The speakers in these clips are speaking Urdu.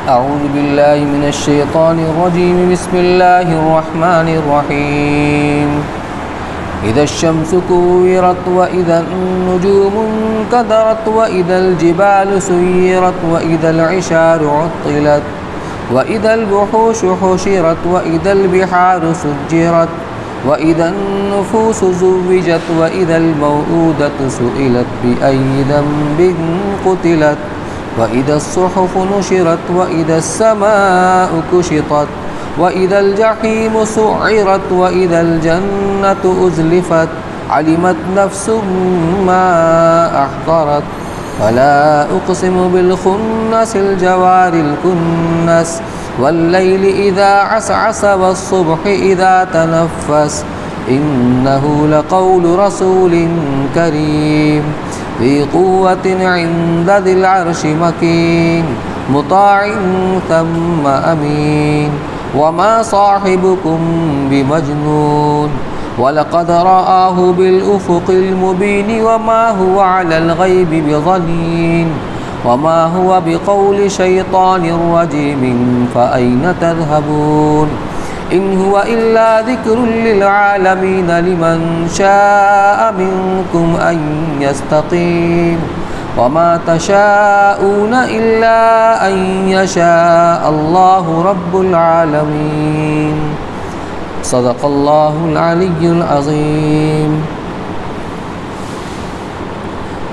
أعوذ بالله من الشيطان الرجيم. بسم الله الرحمن الرحيم. إذا الشمس كورت وإذا النجوم انكدرت وإذا الجبال سيرت وإذا العشار عطلت وإذا الوحوش حشرت وإذا البحار سجرت وإذا النفوس زوجت وإذا الموءودة سئلت بأي ذنب قتلت وإذا الصحف نشرت وإذا السماء كشطت وإذا الجحيم سعرت وإذا الجنة أزلفت علمت نفس ما أحضرت فلا أقسم بالخنس الجوار الكنس والليل إذا عسعس والصبح إذا تنفس إنه لقول رسول كريم ذي قوة عند ذي العرش مكين مطاع ثم أمين وما صاحبكم بمجنون ولقد رآه بالأفق المبين وما هو على الغيب بضنين وما هو بقول شيطان رجيم فأين تذهبون إن هو إلا ذكر للعالمين لمن شاء منكم أن يستقيم وما تشاءون إلا أن يشاء الله رب العالمين. صدق اللہ العلی العظیم.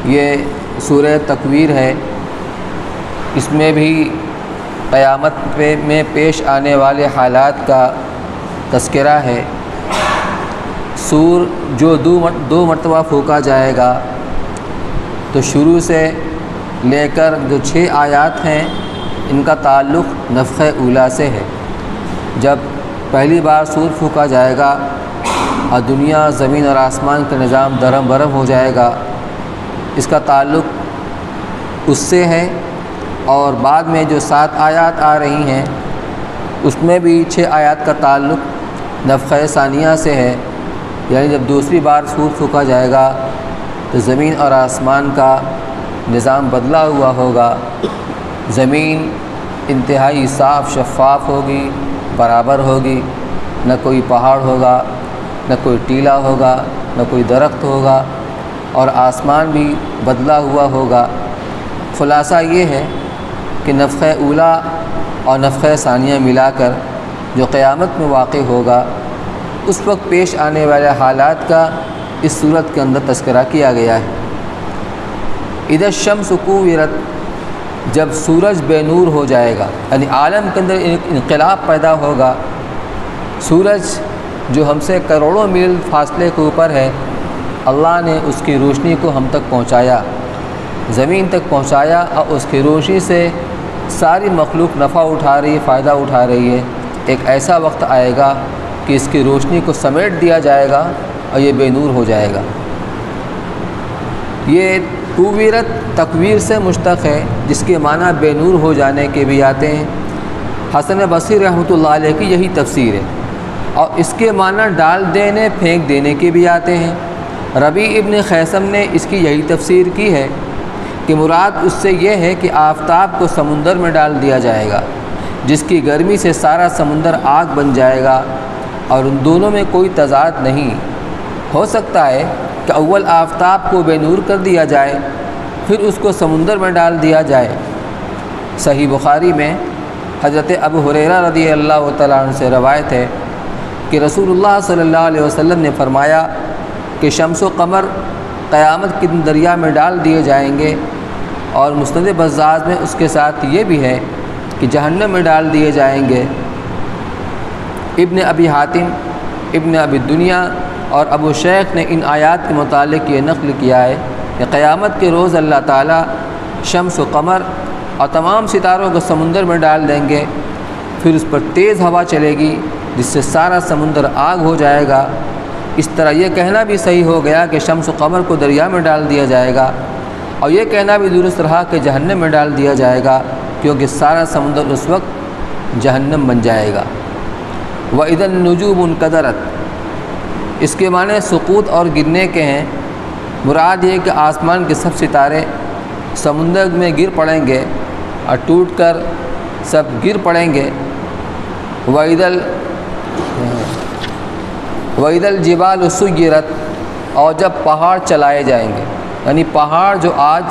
یہ سورہ تکویر ہے. اس میں بھی قیامت میں پیش آنے والے حالات کا تذکرہ ہے. سور جو دو مرتبہ پھونکا جائے گا تو شروع سے لے کر جو 6 آیات ہیں ان کا تعلق نفخہ اولیٰ سے ہے. جب پہلی بار سور پھونکا جائے گا اور دنیا زمین اور آسمان کا نظام درہم برہم ہو جائے گا، اس کا تعلق اس سے ہے. اور بعد میں جو 7 آیات آ رہی ہیں اس میں بھی 6 آیات کا تعلق نفخہ ثانیہ سے ہے. یعنی جب دوسری بار سور پھونکا جائے گا تو زمین اور آسمان کا نظام بدلا ہوا ہوگا. زمین انتہائی صاف شفاف ہوگی، برابر ہوگی، نہ کوئی پہاڑ ہوگا، نہ کوئی ٹیلا ہوگا، نہ کوئی درخت ہوگا، اور آسمان بھی بدلا ہوا ہوگا. خلاصہ یہ ہے کہ نفخہ اولیٰ اور نفخہ ثانیہ ملا کر جو قیامت میں واقع ہوگا اس وقت پیش آنے والے حالات کا اس صورت کے اندر تذکرہ کیا گیا ہے. اذا الشمس کوورت، جب سورج بے نور ہو جائے گا، یعنی عالم کے اندر ایک انقلاب پیدا ہوگا. سورج جو ہم سے کروڑوں میل فاصلے کے اوپر ہے، اللہ نے اس کی روشنی کو ہم تک پہنچایا، زمین تک پہنچایا، اور اس کی روشنی سے ساری مخلوق نفع اٹھا رہی ہے، فائدہ اٹھا رہی ہے. ایک ایسا وقت آئے گا کہ اس کی روشنی کو سمیٹ دیا جائے گا اور یہ بے نور ہو جائے گا. یہ کوورت تکویر سے مشتق ہے، جس کے معنی بے نور ہو جانے کے بھی آتے ہیں. حسن بصری رحمۃ اللہ علیہ کی یہی تفسیر ہے. اور اس کے معنی ڈال دینے، پھینک دینے کے بھی آتے ہیں. ربیع ابن خیثم نے اس کی یہی تفسیر کی ہے کہ مراد اس سے یہ ہے کہ آفتاب کو سمندر میں ڈال دیا جائے گا، جس کی گرمی سے سارا سمندر آگ بن جائے گا، اور ان دونوں میں کوئی تضاد نہیں. ہو سکتا ہے کہ اول آفتاب کو بے نور کر دیا جائے، پھر اس کو سمندر میں ڈال دیا جائے. صحیح بخاری میں حضرت ابو ہریرہ رضی اللہ تعالیٰ عنہ سے روایت ہے کہ رسول اللہ صلی اللہ علیہ وسلم نے فرمایا کہ شمس و قمر قیامت کے دن دریا میں ڈال دیے جائیں گے. اور مسند بزاز میں اس کے ساتھ یہ بھی ہے کہ جہنم میں ڈال دیے جائیں گے. ابن ابی حاتم، ابن ابی دنیا اور ابو شیخ نے ان آیات کے متعلق یہ نقل کیا ہے کہ قیامت کے روز اللہ تعالیٰ شمس و قمر اور تمام ستاروں کو سمندر میں ڈال دیں گے. پھر اس پر تیز ہوا چلے گی جس سے سارا سمندر آگ ہو جائے گا. اس طرح یہ کہنا بھی صحیح ہو گیا کہ شمس و قمر کو دریا میں ڈال دیا جائے گا، اور یہ کہنا بھی درست رہا کہ جہنم میں ڈال دیا جائے گا، کیونکہ سارا سمندر اس وقت جہنم بن جائے گا. وَإِذَا النُّجُومُ انْكَدَرَتْ، اس کے معنی سقوط اور گرنے کے ہیں. مراد یہ کہ آسمان کے سب ستارے سمندر میں گر پڑیں گے اور ٹوٹ کر سب گر پڑیں گے۔ وَإِذَا الْجِبَالُ سُيِّرَتْ، اور جب پہاڑ چلائے جائیں گے، یعنی پہاڑ جو آج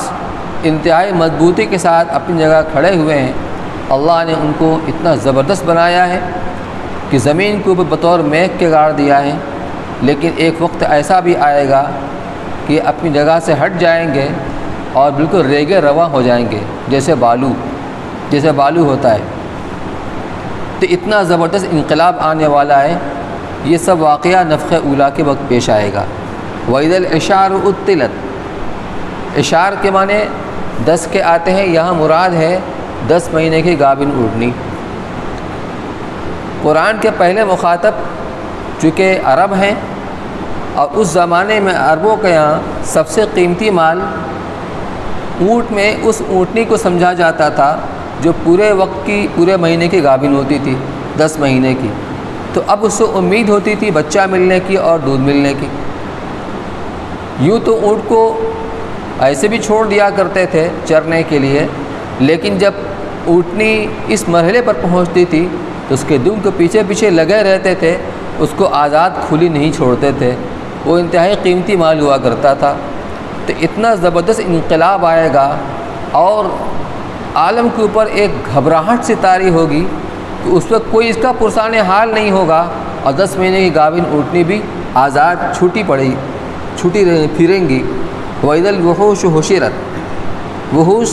انتہائی مضبوطی کے ساتھ اپنی جگہ کھڑے ہوئے ہیں، اللہ نے ان کو اتنا زبردست بنایا ہے کہ زمین کو بطور میخ کے گاڑ دیا ہے، لیکن ایک وقت ایسا بھی آئے گا کہ اپنی جگہ سے ہٹ جائیں گے اور بالکل ریگے رواں ہو جائیں گے، جیسے بالو ہوتا ہے۔ تو اتنا زبردست انقلاب آنے والا ہے۔ یہ سب واقعہ نفخ اولیٰ کے وقت پیش آئے گا۔ وَإِذَا الْعِشَارُ عُطِّلَتْ، اشار کے معنی 10 کے آتے ہیں، یہاں مراد ہے 10 مہینے کی گابن اونٹنی۔ قرآن کے پہلے مخاطب چونکہ عرب ہیں، اور اس زمانے میں عربوں کے یہاں سب سے قیمتی مال اونٹ میں اس اونٹنی کو سمجھا جاتا تھا جو پورے مہینے کی گابن ہوتی تھی، 10 مہینے کی۔ تو اب اس سے امید ہوتی تھی بچہ ملنے کی اور دودھ ملنے کی۔ یوں تو اونٹ کو ایسے بھی چھوڑ دیا کرتے تھے چرنے کے لیے، لیکن جب اونٹنی اس مرحلے پر پہنچتی تھی تو اس کے دم کے پیچھے پیچھے لگے رہتے تھے، اس کو آزاد کھلی نہیں چھوڑتے تھے۔ وہ انتہائی قیمتی مال ہوا کرتا تھا۔ تو اتنا زبردست انقلاب آئے گا اور عالم کے اوپر ایک گھبراہٹ سی طاری ہوگی کہ اس وقت کوئی اس کا پرسان حال نہیں ہوگا، اور 10 مہینے کی گابن اونٹنی بھی آزاد چھوٹی پھریں گی۔ وَإِذَا الْوُحُوشُ حُشِرَتْ، وحوش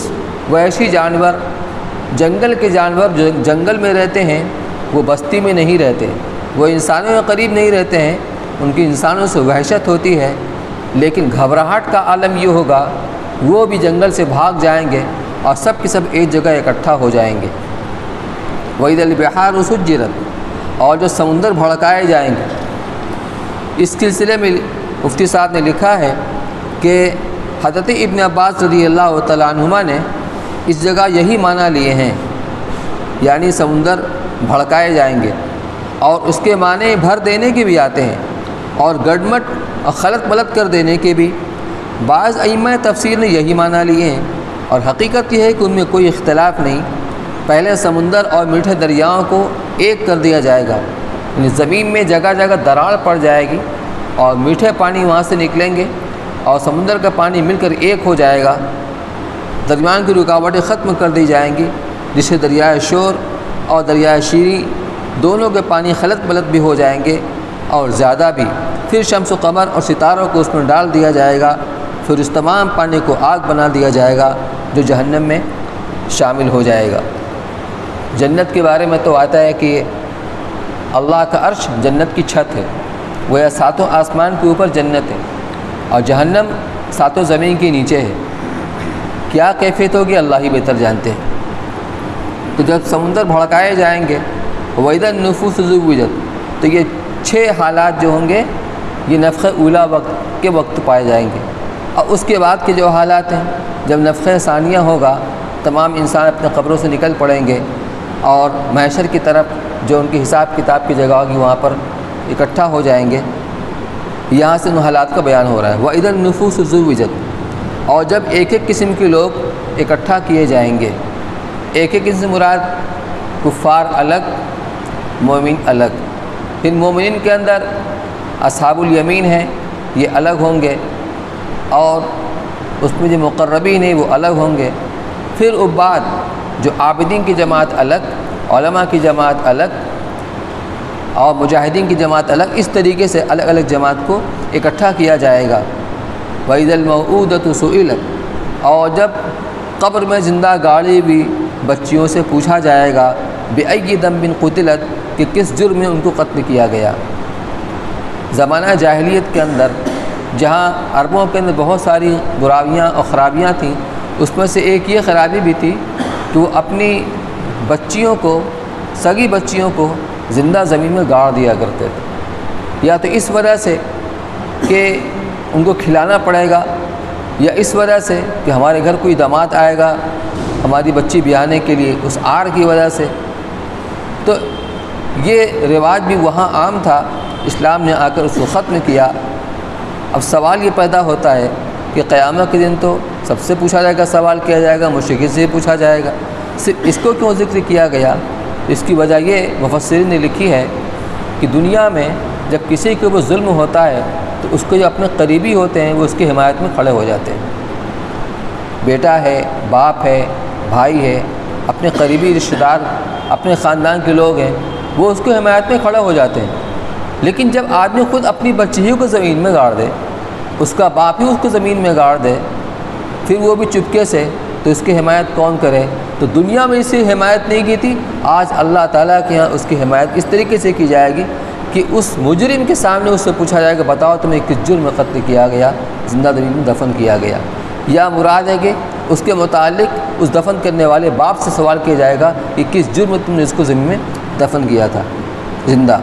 وحشی جانور، جنگل کے جانور جو جنگل میں رہتے ہیں وہ بستی میں نہیں رہتے، وہ انسانوں کے قریب نہیں رہتے ہیں، ان کی انسانوں سے وحشت ہوتی ہے، لیکن گھبراہٹ کا عالم یہ ہوگا وہ بھی جنگل سے بھاگ جائیں گے اور سب کے سب ایک جگہ اکٹھا ہو جائیں گے۔ وَإِذَا الْبِحَارُ سُجِّرَتْ، اور جو سمندر بھڑکائے جائیں گے۔ اس سلسلے میں مفتی صاحب نے لکھا ہے کہ حضرت ابن عباس رضی اللہ تعالیٰ عنہما نے اس جگہ یہی معنی لیے ہیں، یعنی سمندر بھڑکائے جائیں گے، اور اس کے معنی بھر دینے کے بھی آتے ہیں اور گڈمٹ اور خلط ملط کر دینے کے بھی۔ بعض ائمہ تفسیر نے یہی معنی لیے ہیں، اور حقیقت یہ ہے کہ ان میں کوئی اختلاف نہیں۔ پہلے سمندر اور میٹھے دریاؤں کو ایک کر دیا جائے گا، یعنی زمین میں جگہ جگہ دراڑ پڑ جائے گی اور میٹھے پانی وہاں سے نکلیں گے اور سمندر کا پانی مل کر ایک ہو جائے گا، درمیان کی رکاوٹیں ختم کر دی جائیں گی، جسے دریائے شور اور دریائے شیریں دونوں کے پانی خلط ملط بھی ہو جائیں گے اور زیادہ بھی۔ پھر شمس و قمر اور ستاروں کو اس میں ڈال دیا جائے گا، پھر اس تمام پانی کو آگ بنا دیا جائے گا جو جہنم میں شامل ہو جائے گا۔ جنت کے بارے میں تو آتا ہے کہ اللہ کا عرش جنت کی چھت ہے، وہ یا 7 آسمان کے اوپر جنت ہے، اور جہنم 7 زمین کے نیچے ہے۔ کیا کیفیت ہوگی اللہ ہی بہتر جانتے ہیں۔ تو جب سمندر بھڑکائے جائیں گے، وَإِذَا النُّفُوسُ زُوِّجَتْ، تو یہ 6 حالات جو ہوں گے یہ نفخ اولیٰ وقت کے وقت پائے جائیں گے۔ اور اس کے بعد کے جو حالات ہیں، جب نفخ ثانیہ ہوگا، تمام انسان اپنے قبروں سے نکل پڑیں گے اور محشر کی طرف جو ان کی حساب کتاب کی جگہ ہوگی وہاں پر اکٹھا ہو جائیں گے۔ یہاں سے ان حالات کا بیان ہو رہا ہے۔ وَإِذَا النُّفُوسُ زُوِّجَتْ، اور جب ایک ایک قسم کے لوگ اکٹھا کیے جائیں گے۔ ایک ایک قسم مراد کفار الگ، مومن الگ۔ پھر مومنین کے اندر اصحاب الیمین ہیں، یہ الگ ہوں گے، اور اس میں جو مقربین ہیں وہ الگ ہوں گے۔ پھر بعد جو عابدین کی جماعت الگ، علماء کی جماعت الگ، اور مجاہدین کی جماعت الگ، اس طریقے سے الگ الگ جماعت کو اکٹھا کیا جائے گا۔ وَإِذَا الْمَوْءُودَةُ سُئِلَتْ، اور جب قبر میں زندہ گاڑی بھی بچیوں سے پوچھا جائے گا، بِأَيِّ ذَنبٍ قُتِلَتْ، کہ کس جرم میں ان کو قتل کیا گیا۔ زمانہ جاہلیت کے اندر جہاں عربوں کے اندر بہت ساری براویاں اور خرابیاں تھیں، اس میں سے ایک یہ خرابی بھی تھی کہ وہ اپنی بچیوں کو، سگی بچیوں کو زندہ زمین میں گاڑ دیا کرتے تھے، یا تو اس وجہ سے کہ ان کو کھلانا پڑے گا، یا اس وجہ سے کہ ہمارے گھر کوئی داماد آئے گا ہماری بچی بیانے کے لیے، اس آڑ کی وجہ سے۔ تو یہ رواج بھی وہاں عام تھا، اسلام نے آ کر اس کو ختم کیا۔ اب سوال یہ پیدا ہوتا ہے کہ قیامت کے دن تو سب سے پوچھا جائے گا، سوال کیا جائے گا، مشرکین سے پوچھا جائے گا، صرف اس کو کیوں ذکر کیا گیا؟ اس کی وجہ یہ مفسرین نے لکھی ہے کہ دنیا میں جب کسی کو وہ ظلم ہوتا ہے تو اس کو جو اپنے قریبی ہوتے ہیں وہ اس کی حمایت میں کھڑے ہو جاتے ہیں۔ بیٹا ہے، باپ ہے، بھائی ہے، اپنے قریبی رشتہ دار، اپنے خاندان کے لوگ ہیں، وہ اس کی حمایت میں کھڑے ہو جاتے ہیں۔ لیکن جب آدمی خود اپنی بچی کو زمین میں گاڑ دے، اس کا باپ ہی اس کو زمین میں گاڑ دے، پھر وہ بھی چپکے سے، تو اس کی حمایت کون کرے؟ تو دنیا میں اس کی حمایت نہیں کی تھی، آج اللہ تعالیٰ کے یہاں اس کی حمایت اس طریقے سے کی جائے گی کہ اس مجرم کے سامنے اس سے پوچھا جائے گا بتاؤ تمہیں کس جرم میں قتل کیا گیا، زندہ زمین میں دفن کیا گیا؟ یا مراد ہے کہ اس کے متعلق اس دفن کرنے والے باپ سے سوال کیا جائے گا کہ کس جرم میں تم نے اس کو زمین میں دفن کیا تھا زندہ۔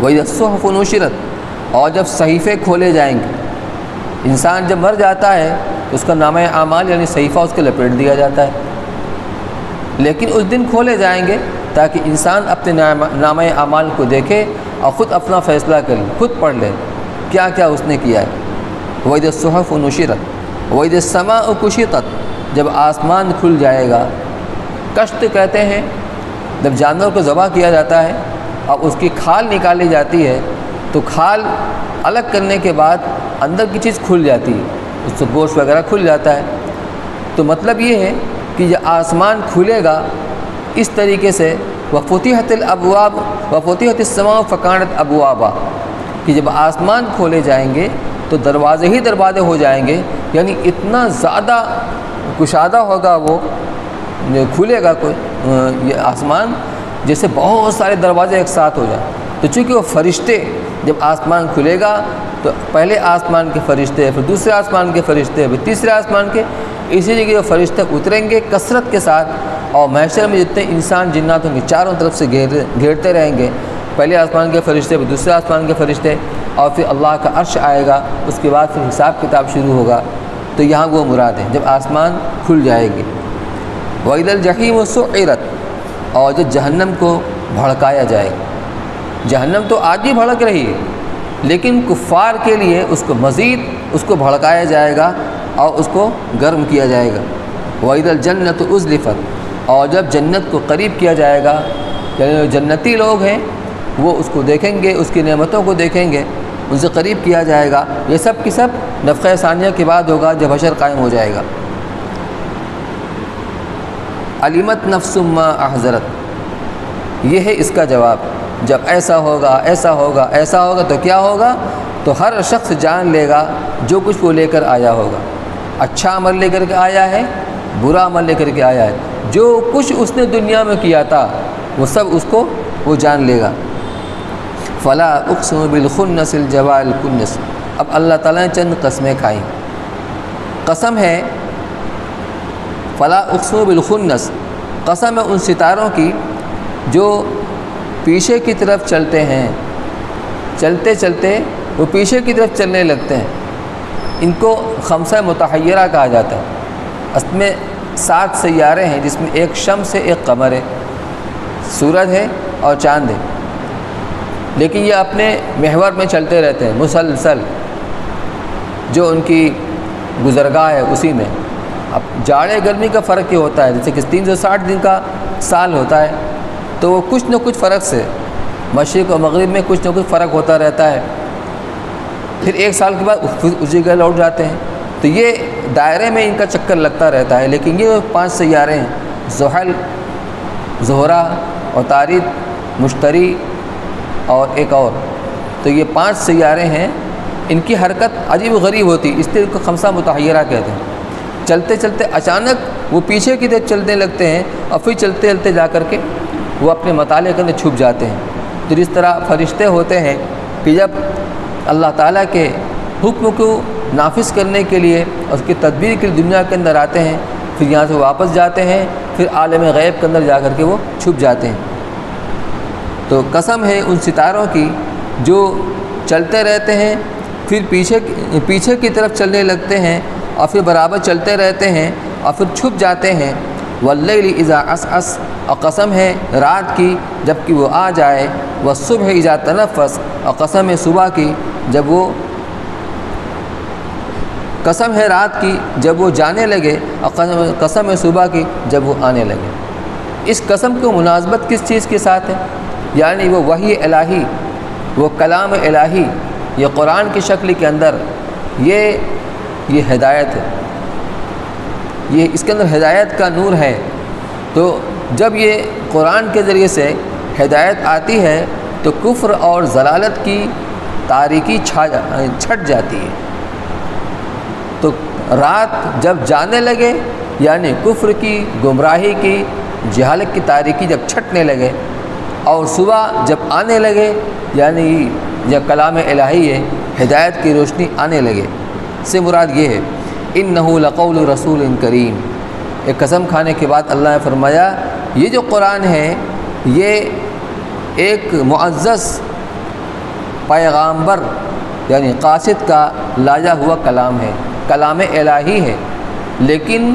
وَإِذَا الصُّحُفُ نُشِرَتْ، اور جب صحیفے کھولے جائیں گے، انسان جب مر جاتا ہے تو اس کا نامہ اعمال یعنی صحیفہ اس کے لپیٹ دیا جاتا ہے، لیکن اس دن کھولے جائیں گے تاکہ انسان اپنے نامہ اعمال کو دیکھے اور خود اپنا فیصلہ کر لے، خود پڑھ لے کیا کیا اس نے کیا ہے۔ وَإِذَا الصُّحُفُ نُشِرَتْ وَإِذَا السَّمَاءُ كُشِطَتْ، جب آسمان کھل جائے گا۔ کشت کہتے ہیں جب جانور کو ذبح کیا جاتا ہے اور اس کی کھال نکالی جاتی ہے تو کھال الگ کرنے کے بعد اندر کی چیز کھل جاتی ہے، اس سے گوشت وغیرہ کھل جاتا ہے۔ تو مطلب یہ ہے کہ یہ آسمان کھلے گا اس طریقے سے، وَفُتِحَتِ الْأَبْوَابُ وَفُتِحَتِ السَّمَاءُ فَكَانَتْ أَبْوَابًا، کہ جب آسمان کھولے جائیں گے تو دروازے ہی دروازے ہو جائیں گے، یعنی اتنا زیادہ کشادہ ہوگا وہ کھلے گا کوئی یہ آسمان جیسے بہت سارے دروازے ایک ساتھ ہو جائیں۔ تو چونکہ وہ فرشتے جب آسمان کھلے گا تو پہلے آسمان کے فرشتے، پھر دوسرے آسمان کے فرشتے، پھر تیسرے آسمان کے، اسی لیے وہ فرشتے اتریں گے کثرت کے ساتھ، اور محشر میں جتنے انسان جنات ہوں گے چاروں طرف سے گھیرتے رہیں گے، پہلے آسمان کے فرشتے، پھر دوسرے آسمان کے فرشتے، اور پھر اللہ کا عرش آئے گا، اس کے بعد پھر حساب کتاب شروع ہوگا۔ تو یہاں وہ مراد ہے جب آسمان کھل جائے گی۔ وَإِذَا الْجَحِيمُ سُعِّرَتْ، اور جب جہنم کو بھڑکایا جائے گا۔ جہنم تو آج بھی بھڑک رہی ہے، لیکن کفار کے لیے اس کو مزید اس کو بھڑکایا جائے گا اور اس کو گرم کیا جائے گا۔ وَإِذَا الْجَنَّةُ أُزْلِفَتْ، اور جب جنت کو قریب کیا جائے گا، یعنی جو جنتی لوگ ہیں وہ اس کو دیکھیں گے، اس کی نعمتوں کو دیکھیں گے، ان سے قریب کیا جائے گا۔ یہ سب کی سب نفخہ ثانیہ کے بعد ہوگا جب حشر قائم ہو جائے گا۔ عَلِمَتْ نَفْسٌ مَّا أَحْضَرَتْ، یہ ہے اس کا جواب۔ جب ایسا ہوگا ایسا ہوگا ایسا ہوگا تو کیا ہوگا؟ تو ہر شخص جان لے گا جو کچھ وہ لے کر آیا ہوگا، اچھا عمل لے کر کے آیا ہے، برا عمل لے کر کے آیا ہے، جو کچھ اس نے دنیا میں کیا تھا وہ سب اس کو وہ جان لے گا۔ فلا اقسم بالخنس الجوار الکنس، اب اللہ تعالیٰ نے چند قسمیں کھائیں۔ قسم ہے فلا اقسم بالخنس، قسم ہے ان ستاروں کی جو پیچھے کی طرف چلتے ہیں، چلتے چلتے وہ پیچھے کی طرف چلنے لگتے ہیں۔ ان کو خمسہ متحیرہ کہا جاتا ہے۔ اصل میں 7 سیارے ہیں جس میں ایک شمس ہے، ایک قمر ہے، سورج ہے اور چاند ہے، لیکن یہ اپنے محور میں چلتے رہتے ہیں مسلسل، جو ان کی گزرگاہ ہے اسی میں۔ اب جاڑے گرمی کا فرق یہ ہوتا ہے، جیسے کہ 360 دن کا سال ہوتا ہے تو وہ کچھ نہ کچھ فرق سے مشرق و مغرب میں کچھ نہ کچھ فرق ہوتا رہتا ہے، پھر ایک سال کے بعد اسی جگہ لوٹ جاتے ہیں۔ تو یہ دائرے میں ان کا چکر لگتا رہتا ہے، لیکن یہ 5 سیارے ہیں، زحل، زہرہ، عطارد، مشتری اور ایک اور، تو یہ 5 سیارے ہیں۔ ان کی حرکت عجیب و غریب ہوتی، اس لیے ان کو خمسہ متحیرہ کہتے ہیں۔ چلتے چلتے اچانک وہ پیچھے کی طرف چلنے لگتے ہیں اور پھر چلتے چلتے جا کر کے وہ اپنے مطالعے کے اندر چھپ جاتے ہیں۔ تو جس طرح فرشتے ہوتے ہیں کہ جب اللہ تعالیٰ کے حکم کو نافذ کرنے کے لیے اور اس کی تدبیر کے لیے دنیا کے اندر آتے ہیں، پھر یہاں سے واپس جاتے ہیں، پھر عالم غیب کے اندر جا کر کے وہ چھپ جاتے ہیں۔ تو قسم ہے ان ستاروں کی جو چلتے رہتے ہیں، پھر پیچھے کی طرف چلنے لگتے ہیں اور پھر برابر چلتے رہتے ہیں اور پھر چھپ جاتے ہیں۔ واللیل اذا عسعس، اور قسم ہے رات کی جب کہ وہ آ جائے۔ والصبح اذا تنفس، اور قسم ہے صبح کی جب وہ قسم ہے رات کی جب وہ جانے لگے، اور قسم ہے صبح کی جب وہ آنے لگے۔ اس قسم کو مناسبت کس چیز کے ساتھ ہے؟ یعنی وہ وحی الہی، وہ کلام الہی، یہ قرآن کی شکل کے اندر یہ ہدایت ہے، یہ اس کے اندر ہدایت کا نور ہے۔ تو جب یہ قرآن کے ذریعے سے ہدایت آتی ہے تو کفر اور ضلالت کی تاریکی چھٹ جاتی ہے۔ تو رات جب جانے لگے یعنی کفر کی، گمراہی کی، جہالت کی تاریکی جب چھٹنے لگے، اور صبح جب آنے لگے یعنی جب کلام الہی ہے، ہدایت کی روشنی آنے لگے، سے مراد یہ ہے انہ لقول رسول کریم۔ ایک قسم کھانے کے بعد اللہ نے فرمایا یہ جو قرآن ہے یہ ایک معزز پیغامبر یعنی قاصد کا لایا ہوا کلام ہے، کلام الہی ہے۔ لیکن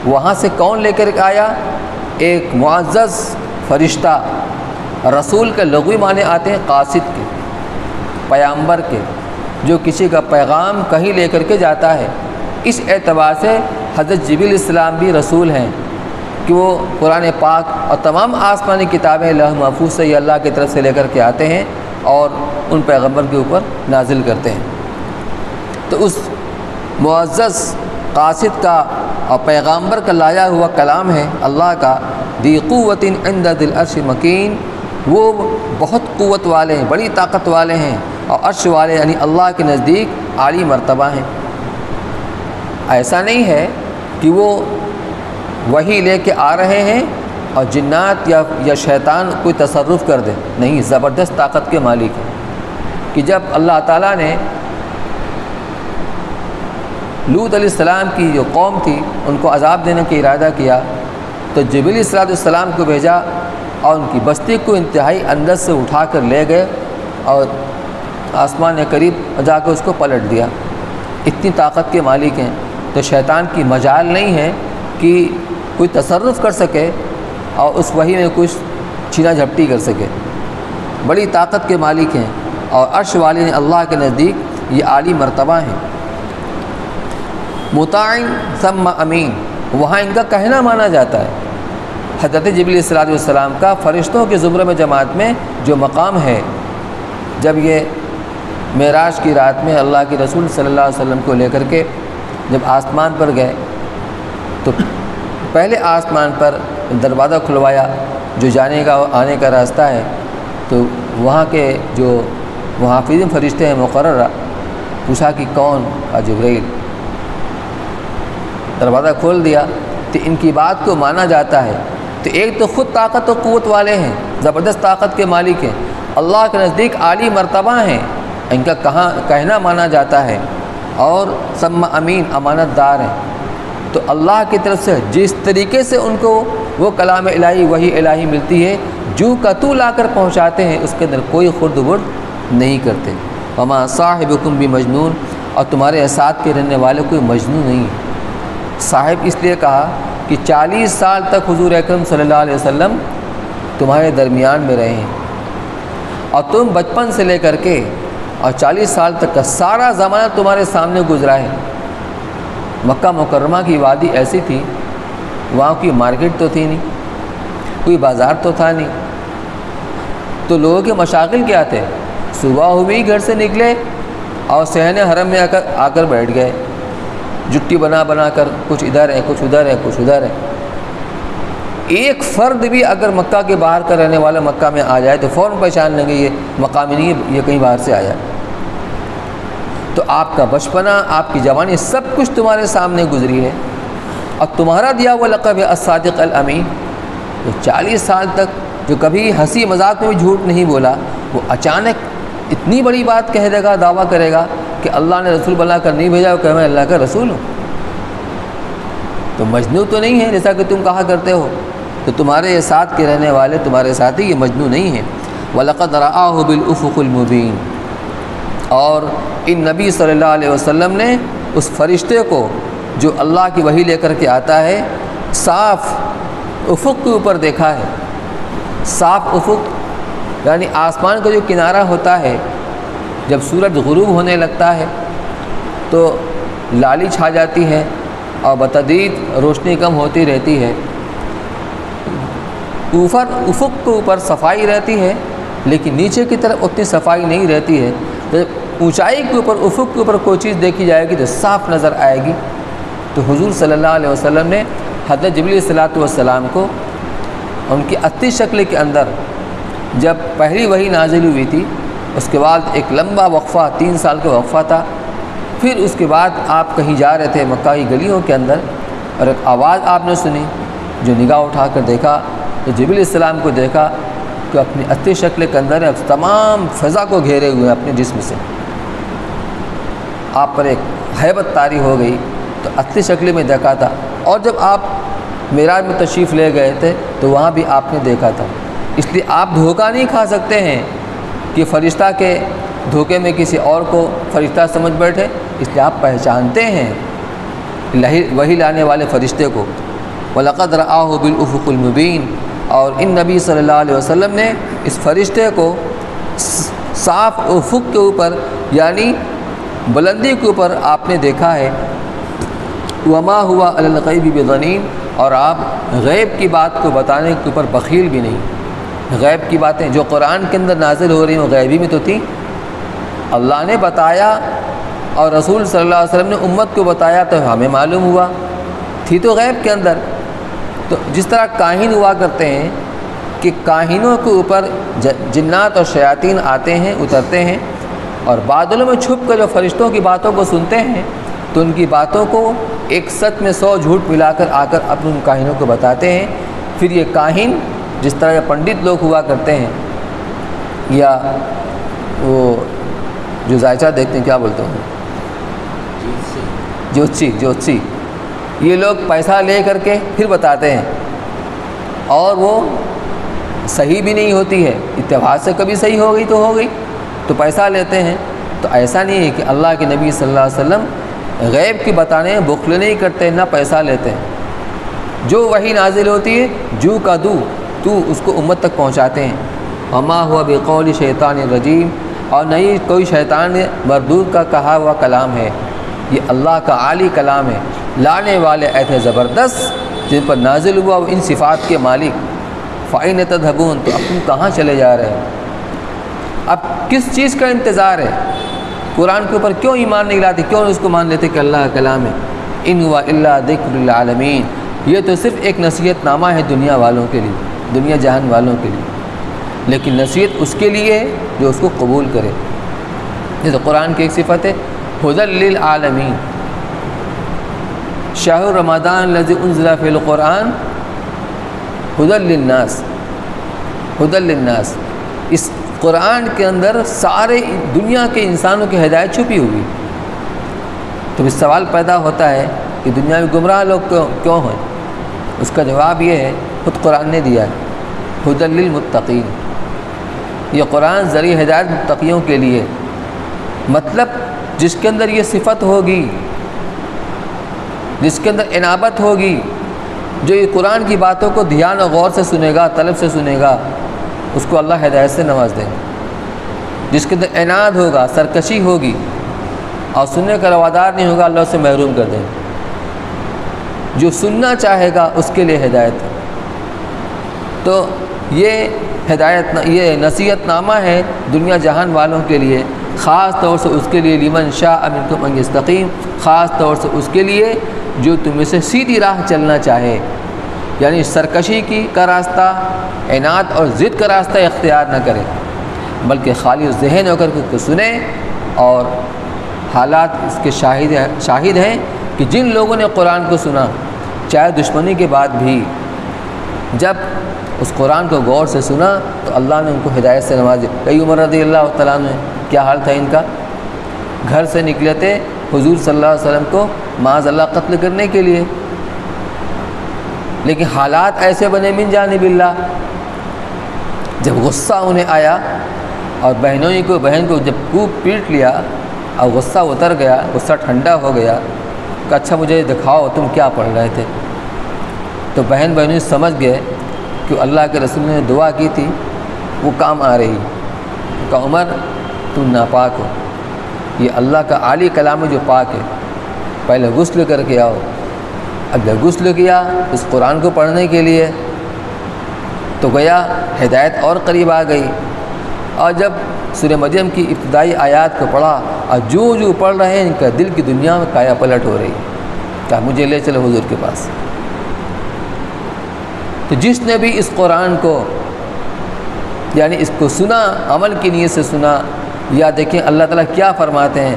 وہاں سے کون لے کر آیا؟ ایک معزز فرشتہ۔ رسول کے لغوی معنی آتے ہیں قاصد کے، پیغامبر کے، جو کسی کا پیغام کہیں لے کر کے جاتا ہے۔ اس اعتبار سے حضرت جبریل السلام بھی رسول ہیں کہ وہ قرآن پاک اور تمام آسمانی کتابیں لوح محفوظ سے یہ اللہ کی طرف سے لے کر کے آتے ہیں اور ان پیغمبر کے اوپر نازل کرتے ہیں۔ تو اس معزز قاصد کا اور پیغمبر کا لایا ہوا کلام ہے اللہ کا، ذی قوت عند ذی العرش مکین، وہ بہت قوت والے ہیں، بڑی طاقت والے ہیں، اور عرش والے یعنی اللہ کے نزدیک عالی مرتبہ ہیں۔ ایسا نہیں ہے کہ وہ وہی لے کے آ رہے ہیں اور جنات یا شیطان کوئی تصرف کر دے، نہیں، زبردست طاقت کے مالک ہیں۔ کہ جب اللہ تعالیٰ نے لوط علیہ السلام کی جو قوم تھی ان کو عذاب دینے کا ارادہ کیا تو جبریل علیہ السلام کو بھیجا اور ان کی بستی کو انتہائی اندر سے اٹھا کر لے گئے اور آسمان کے قریب جا کے اس کو پلٹ دیا۔ اتنی طاقت کے مالک ہیں، تو شیطان کی مجال نہیں ہے کہ کوئی تصرف کر سکے اور اس وحی میں کچھ چھینا جھپٹی کر سکے۔ بڑی طاقت کے مالک ہیں اور عرش والے نے اللہ کے نزدیک یہ عالی مرتبہ ہیں۔ مطاع ثم امین، وہاں ان کا کہنا مانا جاتا ہے۔ حضرت جبریل علیہ السلام کا فرشتوں کے زمرے میں جماعت میں جو مقام ہے، جب یہ معراج کی رات میں اللہ کے رسول صلی اللہ علیہ وسلم کو لے کر کے جب آسمان پر گئے تو پہلے آسمان پر دروازہ کھلوایا جو جانے کا آنے کا راستہ ہے، تو وہاں کے جو محافظ فرشتے ہیں مقررہ پوچھا کہ کون؟ جبریل۔ دروازہ کھول دیا تو ان کی بات کو مانا جاتا ہے۔ تو ایک تو خود طاقت و قوت والے ہیں، زبردست طاقت کے مالک ہیں، اللہ کے نزدیک عالی مرتبہ ہیں، ان کا کہنا مانا جاتا ہے، اور ثم امین، امانت دار ہیں۔ تو اللہ کی طرف سے جس طریقے سے ان کو وہ کلام الہی وحی الہی ملتی ہے، جو کا تو لا کر پہنچاتے ہیں، اس کے اندر کوئی خرد برد نہیں کرتے۔ وما صاحبکم بمجنون، اور تمہارے ساتھ کے رہنے والے کوئی مجنون نہیں ہے۔ صاحب اس لیے کہا کہ 40 سال تک حضور اکرم صلی اللہ علیہ وسلم تمہارے درمیان میں رہے ہیں، اور تم بچپن سے لے کر کے اور 40 سال تک کا سارا زمانہ تمہارے سامنے گزرا ہے۔ مکہ مکرمہ کی وادی ایسی تھی، وہاں کوئی مارکیٹ تو تھی نہیں، کوئی بازار تو تھا نہیں، تو لوگوں کے مشاغل کیا تھے؟ صبح ہوئی گھر سے نکلے اور صحن حرم میں آ کر بیٹھ گئے، جٹی بنا بنا کر کچھ ادھر ہے، کچھ ادھر ہے، کچھ ادھر ہے۔ ایک فرد بھی اگر مکہ کے باہر کا رہنے والا مکہ میں آ جائے تو فوراً پہچان لیں گے یہ مقامی نہیں ہے، یہ کہیں باہر سے آیا۔ تو آپ کا بچپنا، آپ کی جوانی، سب کچھ تمہارے سامنے گزری ہے، اور تمہارا دیا ہوا لقب ہے الصادق الامین۔ تو 40 سال تک جو کبھی ہنسی مذاق میں بھی جھوٹ نہیں بولا، وہ اچانک اتنی بڑی بات کہہ دے گا، دعویٰ کرے گا کہ اللہ نے رسول بنا کر نہیں بھیجا، کہ میں اللہ کا رسول ہوں۔ تو مجنون تو نہیں ہے جیسا کہ تم کہا کرتے ہو، تو تمہارے ساتھ کے رہنے والے، تمہارے ساتھی یہ مجنون نہیں ہیں۔ وَلَقَدْ رَآهُ بِالْأُفُقِ الْمُبِينِ، اور ان نبی صلی اللہ علیہ وسلم نے اس فرشتے کو جو اللہ کی وحی لے کر کے آتا ہے، صاف افق کے اوپر دیکھا ہے۔ صاف افق یعنی آسمان کا جو کنارہ ہوتا ہے، جب سورج غروب ہونے لگتا ہے تو لالی چھا جاتی ہے اور بتدریج روشنی کم ہوتی رہتی ہے۔ افق کے اوپر صفائی رہتی ہے لیکن نیچے کی طرف اتنی صفائی نہیں رہتی ہے۔ جب اونچائی کے اوپر افق کے اوپر کوئی چیز دیکھی جائے گی تو صاف نظر آئے گی۔ تو حضور صلی اللہ علیہ وسلم نے حضرت جبریل صلاۃ والسلام کو ان کی اتی شکل کے اندر جب پہلی وحی نازل ہوئی تھی، اس کے بعد ایک لمبا وقفہ 3 سال کا وقفہ تھا، پھر اس کے بعد آپ کہیں جا رہے تھے مکہ کی گلیوں کے اندر اور ایک آواز آپ نے سنی، جو نگاہ اٹھا کر دیکھا تو جبریل السلام کو دیکھا کہ اپنی اتی شکل کے اندر تمام فضا کو گھیرے ہوئے اپنے جسم سے، آپ پر ایک ہیبت طاری ہو گئی، تو اتی شکل میں دیکھا تھا۔ اور جب آپ معراج میں تشریف لے گئے تھے تو وہاں بھی آپ نے دیکھا تھا۔ اس لیے آپ دھوکہ نہیں کھا سکتے ہیں کہ فرشتہ کے دھوکے میں کسی اور کو فرشتہ سمجھ بیٹھے، اس لیے آپ پہچانتے ہیں وحی لانے والے فرشتے کو۔ وَلَقَدْ رَآهُ بِالْأُفُقِ الْمُبِينِ، اور ان نبی صلی اللہ علیہ وسلم نے اس فرشتے کو صاف افق کے اوپر یعنی بلندی کے اوپر آپ نے دیکھا ہے۔ وما ہوا علی الغیب بضنین، اور آپ غیب کی بات کو بتانے کے اوپر بخیل بھی نہیں۔ غیب کی باتیں جو قرآن کے اندر نازل ہو رہی ہیں وہ غیبی میں تو تھی، اللہ نے بتایا اور رسول صلی اللہ علیہ وسلم نے امت کو بتایا تو ہمیں معلوم ہوا، تھی تو غیب کے اندر۔ تو جس طرح کاہن ہوا کرتے ہیں کہ کاہنوں کے اوپر جنات اور شیاطین آتے ہیں اترتے ہیں اور بادلوں میں چھپ کر جو فرشتوں کی باتوں کو سنتے ہیں تو ان کی باتوں کو ایک سچ میں 100 جھوٹ ملا کر آ کر اپنے کاہنوں کو بتاتے ہیں۔ پھر یہ کاہن جس طرح یہ پنڈت لوگ ہوا کرتے ہیں یا وہ جو ذائچہ دیکھتے ہیں، کیا بولتے ہیں، جوتسی، یہ لوگ پیسہ لے کر کے پھر بتاتے ہیں اور وہ صحیح بھی نہیں ہوتی ہے، اتفاق سے کبھی صحیح ہو گئی تو ہو گئی، تو پیسہ لیتے ہیں۔ تو ایسا نہیں ہے کہ اللہ کے نبی صلی اللہ علیہ وسلم غیب کی بتانے بخل نہیں کرتے، نہ پیسہ لیتے ہیں۔ جو وحی نازل ہوتی ہے جو کا تو اس کو امت تک پہنچاتے ہیں۔ وما ہوا بقول شیطان الرجیم، اور نہیں کوئی شیطان مردود کا کہا ہوا کلام ہے، یہ اللہ کا عالی کلام ہے۔ لانے والے ایسے زبردست جن پر نازل ہوا وہ ان صفات کے مالک، فَأَيْنَ تَذْهَبُونَ، تو اب تم کہاں چلے جا رہے ہیں؟ اب کس چیز کا انتظار ہے؟ قرآن کے اوپر کیوں ایمان نہیں لاتے، کیوں اس کو مان لیتے کہ اللہ کا کلام ہے؟ ان هو الا ذکر للعالمین، یہ تو صرف ایک نصیحت نامہ ہے دنیا والوں کے لیے، دنیا جہان والوں کے لیے، لیکن نصیحت اس کے لیے ہے جو اس کو قبول کرے۔ جیسے قرآن کی ایک صفت ہے ھدی للعالمین، شہر رمضان الذی انزل فیہ القرآن ھدی للناس، ھدی للناس، اس قرآن کے اندر سارے دنیا کے انسانوں کی ہدایت چھپی ہوئی۔ تو اس سوال پیدا ہوتا ہے کہ دنیا میں گمراہ لوگ کیوں ہیں؟ اس کا جواب یہ ہے خود قرآن نے دیا ہے، ھدی للمتقین، یہ قرآن ذریعہ ہدایت متقیوں کے لیے، مطلب جس کے اندر یہ صفت ہوگی، جس کے اندر انابت ہوگی، جو یہ قرآن کی باتوں کو دھیان اور غور سے سنے گا، طلب سے سنے گا، اس کو اللہ ہدایت سے نواز دیں گے۔ جس کے اندر عناد ہوگا، سرکشی ہوگی اور سننے کا روادار نہیں ہوگا، اللہ اسے محروم کر دیں گے۔ جو سننا چاہے گا اس کے لیے ہدایت ہے۔ تو یہ ہدایت، یہ نصیحت نامہ ہے دنیا جہان والوں کے لیے، خاص طور سے اس کے لیے لمن شاء منکم ان یستقیم، خاص طور سے اس کے لیے جو تم میں سے سیدھی راہ چلنا چاہے، یعنی سرکشی کا راستہ، عناد اور ضد کا راستہ اختیار نہ کرے، بلکہ خالی ذہن ہو کر کے سنے۔ اور حالات اس کے شاہد ہیں کہ جن لوگوں نے قرآن کو سنا، چاہے دشمنی کے بعد بھی، جب اس قرآن کو غور سے سنا تو اللہ نے ان کو ہدایت سے نوازا۔ کئی عمر رضی اللہ تعالیٰ عنہ کیا حال تھا ان کا، گھر سے نکلے تھے حضور صلی اللہ علیہ وسلم کو معاذ اللہ قتل کرنے کے لیے، لیکن حالات ایسے بنے من جانب اللہ، جب غصہ انہیں آیا اور بہن کو جب خوب پیٹ لیا اور غصہ اتر گیا، غصہ ٹھنڈا ہو گیا، کہ اچھا مجھے دکھاؤ تم کیا پڑھ رہے تھے۔ تو بہنوئی سمجھ گئے کہ اللہ کے رسول نے دعا کی تھی وہ کام آ رہی، کہ عمر تم ناپاک ہو، یہ اللہ کا عالی کلام ہے جو پاک ہے، پہلے غسل کر کے آؤ۔ اب جب غسل کیا اس قرآن کو پڑھنے کے لیے تو گویا ہدایت اور قریب آ گئی۔ اور جب سورہ مریم کی ابتدائی آیات کو پڑھا اور جو پڑھ رہے ہیں ان کا دل کی دنیا میں کایا پلٹ ہو رہی کہ مجھے لے چلو حضور کے پاس۔ تو جس نے بھی اس قرآن کو یعنی اس کو سنا، عمل کی نیت سے سنا، یا دیکھیں اللہ تعالیٰ کیا فرماتے ہیں،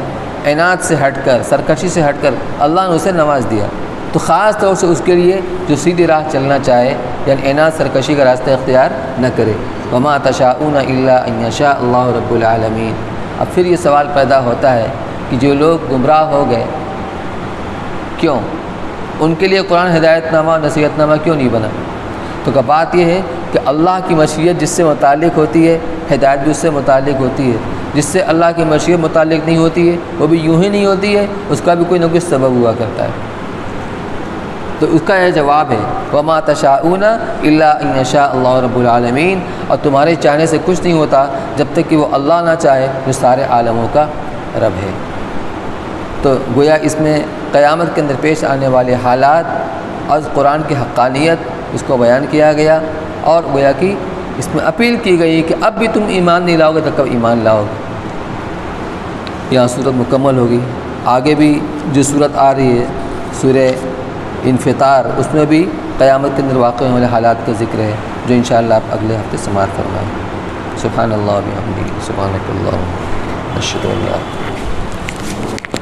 عناد سے ہٹ کر، سرکشی سے ہٹ کر اللہ نے اسے نواز دیا۔ تو خاص طور سے اس کے لیے جو سیدھی راہ چلنا چاہے، یعنی عناد سرکشی کا راستہ اختیار نہ کرے۔ وما تشاءون الا ان یشاء اللہ رب العالمین۔ اب پھر یہ سوال پیدا ہوتا ہے کہ جو لوگ گمراہ ہو گئے کیوں؟ ان کے لیے قرآن ہدایت نامہ، نصیحت نامہ کیوں نہیں بنا؟ تو کہ بات یہ ہے کہ اللہ کی مشیت جس سے متعلق ہوتی ہے، ہدایت بھی اس سے متعلق ہوتی ہے۔ جس سے اللہ کی مشیت متعلق نہیں ہوتی ہے وہ بھی یوں ہی نہیں ہوتی ہے، اس کا بھی کوئی نہ کوئی سبب ہوا کرتا ہے۔ تو اس کا یہ جواب ہے وما تشاءون الا ان یشاء اللہ رب العالمین، اور تمہارے چاہنے سے کچھ نہیں ہوتا جب تک کہ وہ اللہ نہ چاہے جو سارے عالموں کا رب ہے۔ تو گویا اس میں قیامت کے اندر پیش آنے والے حالات اور قرآن کی حقانیت اس کو بیان کیا گیا، اور گویا کہ اس میں اپیل کی گئی کہ اب بھی تم ایمان نہیں لاؤ گے تو کب ایمان لاؤ گے۔ یہاں صورت مکمل ہوگی۔ آگے بھی جو صورت آ رہی ہے سورہ انفطار، اس میں بھی قیامت کے اندر واقع ہونے والے حالات کا ذکر ہے جو انشاءاللہ آپ اگلے ہفتے سماعت فرمائیں۔ سبحان اللہ و بحمدہ، سبحانک اللہم اشہد ان لا الہ الا انت۔